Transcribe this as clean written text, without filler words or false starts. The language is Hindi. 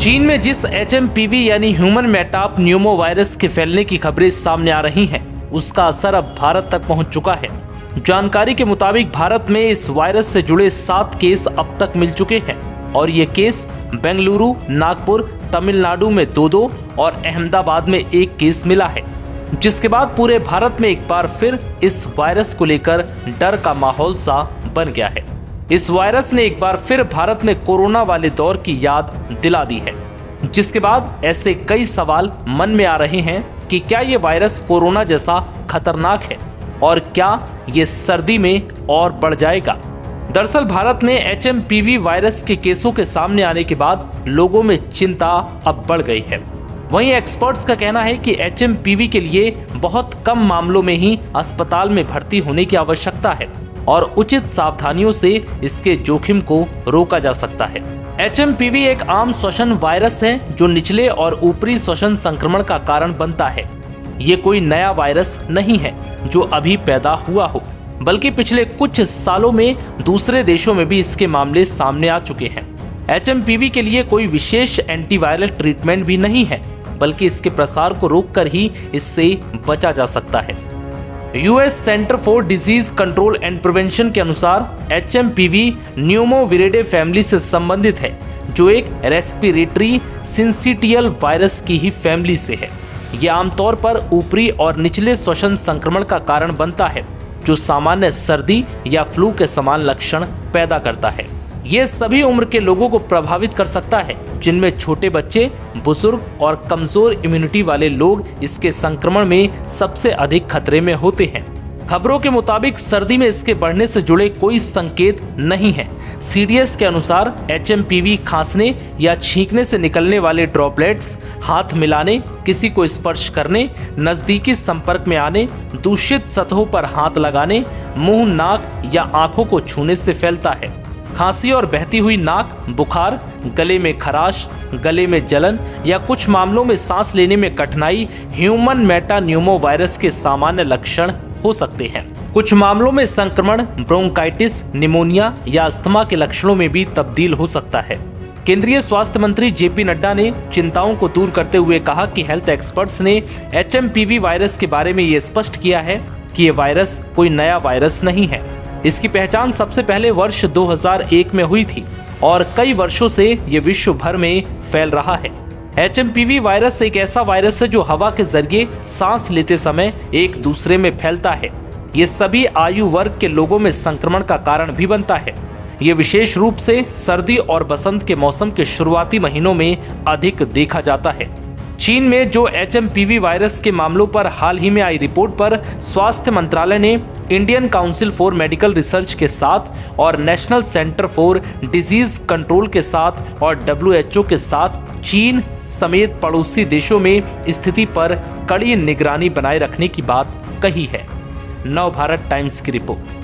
चीन में जिस HMPV यानी ह्यूमन मेटाप न्यूमो वायरस के फैलने की खबरें सामने आ रही हैं, उसका असर अब भारत तक पहुंच चुका है। जानकारी के मुताबिक भारत में इस वायरस से जुड़े 7 केस अब तक मिल चुके हैं और ये केस बेंगलुरु, नागपुर, तमिलनाडु में 2-2 और अहमदाबाद में 1 केस मिला है, जिसके बाद पूरे भारत में एक बार फिर इस वायरस को लेकर डर का माहौल सा बन गया है। इस वायरस ने एक बार फिर भारत में कोरोना वाले दौर की याद दिला दी है, जिसके बाद ऐसे कई सवाल मन में आ रहे हैं कि क्या ये वायरस कोरोना जैसा खतरनाक है और क्या ये सर्दी में और बढ़ जाएगा। दरअसल भारत में HMPV वायरस के केसों के सामने आने के बाद लोगों में चिंता अब बढ़ गई है। वहीं एक्सपर्ट्स का कहना है कि HMPV के लिए बहुत कम मामलों में ही अस्पताल में भर्ती होने की आवश्यकता है और उचित सावधानियों से इसके जोखिम को रोका जा सकता है। HMPV एक आम श्वसन वायरस है जो निचले और ऊपरी श्वसन संक्रमण का कारण बनता है। ये कोई नया वायरस नहीं है जो अभी पैदा हुआ हो, बल्कि पिछले कुछ सालों में दूसरे देशों में भी इसके मामले सामने आ चुके हैं। HMPV के लिए कोई विशेष एंटीवायरल ट्रीटमेंट भी नहीं है, बल्कि इसके प्रसार को रोककर ही इससे बचा जा सकता है। US centre for disease control and prevention के अनुसार HMPV न्यूमोविरिडे फैमिली से संबंधित है, जो एक रेस्पिरेटरी सिंसिटियल वायरस की ही फैमिली से है। ये आमतौर पर ऊपरी और निचले श्वसन संक्रमण का कारण बनता है, जो सामान्य सर्दी या फ्लू के समान लक्षण पैदा करता है। ये सभी उम्र के लोगों को प्रभावित कर सकता है, जिनमें छोटे बच्चे, बुजुर्ग और कमजोर इम्यूनिटी वाले लोग इसके संक्रमण में सबसे अधिक खतरे में होते हैं। खबरों के मुताबिक सर्दी में इसके बढ़ने से जुड़े कोई संकेत नहीं है। CDS के अनुसार HMPV खांसने या छींकने से निकलने वाले ड्रॉपलेट्स, हाथ मिलाने, किसी को स्पर्श करने, नजदीकी संपर्क में आने, दूषित सतहों पर हाथ लगाने, मुंह, नाक या आंखों को छूने से फैलता है। खांसी और बहती हुई नाक, बुखार, गले में खराश, गले में जलन या कुछ मामलों में सांस लेने में कठिनाई ह्यूमन मेटा न्यूमो वायरस के सामान्य लक्षण हो सकते हैं। कुछ मामलों में संक्रमण ब्रोंकाइटिस, निमोनिया या अस्थमा के लक्षणों में भी तब्दील हो सकता है। केंद्रीय स्वास्थ्य मंत्री JP नड्डा ने चिंताओं को दूर करते हुए कहा कि हेल्थ एक्सपर्ट्स ने HMPV वायरस के बारे में ये स्पष्ट किया है कि ये वायरस कोई नया वायरस नहीं है। इसकी पहचान सबसे पहले वर्ष 2001 में हुई थी और कई वर्षों से ये विश्व भर में फैल रहा है। HMPV वायरस एक ऐसा वायरस है जो हवा के जरिए सांस लेते समय एक दूसरे में फैलता है। ये सभी आयु वर्ग के लोगों में संक्रमण का कारण भी बनता है। ये विशेष रूप से सर्दी और बसंत के मौसम के शुरुआती महीनों में अधिक देखा जाता है। चीन में जो HMPV वायरस के मामलों पर हाल ही में आई रिपोर्ट पर स्वास्थ्य मंत्रालय ने Indian council for medical research के साथ और national centre for disease control के साथ और WHO के साथ चीन समेत पड़ोसी देशों में स्थिति पर कड़ी निगरानी बनाए रखने की बात कही है। नव भारत टाइम्स की रिपोर्ट।